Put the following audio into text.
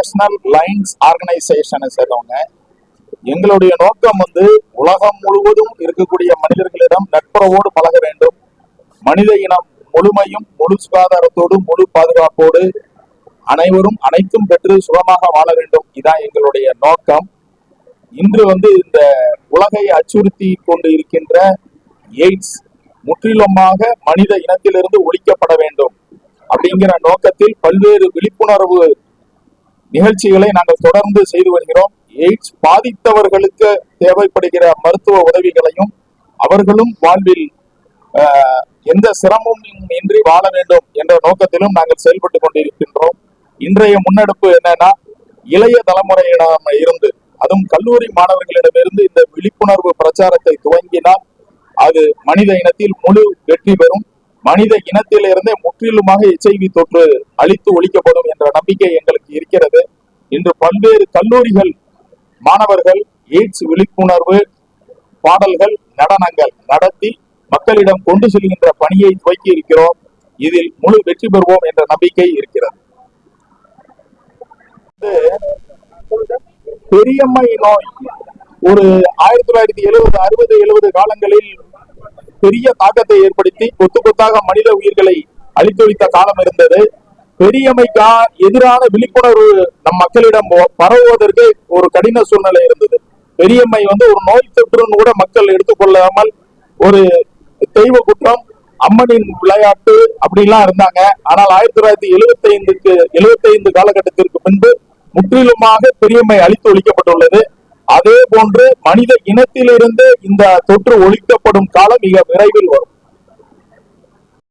National lines ஆர்கனைசேஷனை சேர்ந்தவங்க. எங்களுடைய நோக்கம் உலகம் முழுவதும் இருக்கக்கூடிய மனிதர்களிடம் நட்புறவோடு பழக வேண்டும். மனித இனம் முழுமையும் முழு சுகாதாரத்தோடு முழு பாதுகாப்போடு அனைவரும் அனைத்தும் பெற்று சுகமாக வாழ வேண்டும். இதான் எங்களுடைய நோக்கம். இன்று இந்த உலகை அச்சுறுத்தி கொண்டு இருக்கின்ற எய்ட்ஸ் முற்றிலுமாக மனித இனத்திலிருந்து ஒழிக்கப்பட வேண்டும் அப்படிங்கிற நோக்கத்தில் பல்வேறு விழிப்புணர்வு நிகழ்ச்சிகளை நாங்கள் தொடர்ந்து செய்து வருகிறோம். எய்ட்ஸ் பாதித்தவர்களுக்கு தேவைப்படுகிற மருத்துவ உதவிகளையும் அவர்களும் வாழ்வில் எந்த சிரமமும் இன்றி வாழ வேண்டும் என்ற நோக்கத்திலும் நாங்கள் செயல்பட்டு கொண்டிருக்கின்றோம். இன்றைய முன்னெடுப்பு என்னன்னா, இளைய தலைமுறையிடம் இருந்து, அதுவும் கல்லூரி மாணவர்களிடமிருந்து இந்த விழிப்புணர்வு பிரச்சாரத்தை துவங்கினால் அது மனித இனத்தில் முழு வெற்றி பெறும். மனித இனத்திலிருந்தே முற்றிலுமாக HIV தொற்று அழித்து ஒழிக்கப்படும் என்ற நம்பிக்கை எங்களுக்கு இருக்கிறது. இன்று பல்வேறு கல்லூரிகள் மாணவர்கள் எய்ட்ஸ் விழிப்புணர்வு பாடல்கள், நடனங்கள் நடத்தி மக்களிடம் கொண்டு செல்கின்ற பணியை துவக்கி இருக்கிறோம். இதில் முழு வெற்றி பெறுவோம் என்ற நம்பிக்கை இருக்கிறது. பெரியம்மை நோய் ஒரு 1970 காலங்களில் பெரிய தாக்கத்தை ஏற்படுத்தி கொத்து கொத்தாக மனித உயிர்களை அழித்தொழித்த காலம் இருந்தது. பெரியம்மைக்கு எதிரான விழிப்புணர்வு நம் மக்களிடம் பரவுவதற்கு ஒரு கடின சூழ்நிலை இருந்தது. பெரியம்மை ஒரு நோய் தொற்றுன்னு கூட மக்கள் எடுத்துக்கொள்ளாமல் ஒரு தெய்வ குற்றம், அம்மனின் விளையாட்டு அப்படிலாம் இருந்தாங்க. ஆனால் 1975 காலகட்டத்திற்கு பின்பு முற்றிலுமாக பெரியம்மை அழித்து ஒழிக்கப்பட்டுள்ளது. அதே போன்று மனித இனத்திலிருந்து இந்த தொற்று ஒழிக்கப்படும் காலம் மிக விரைவில் வரும்.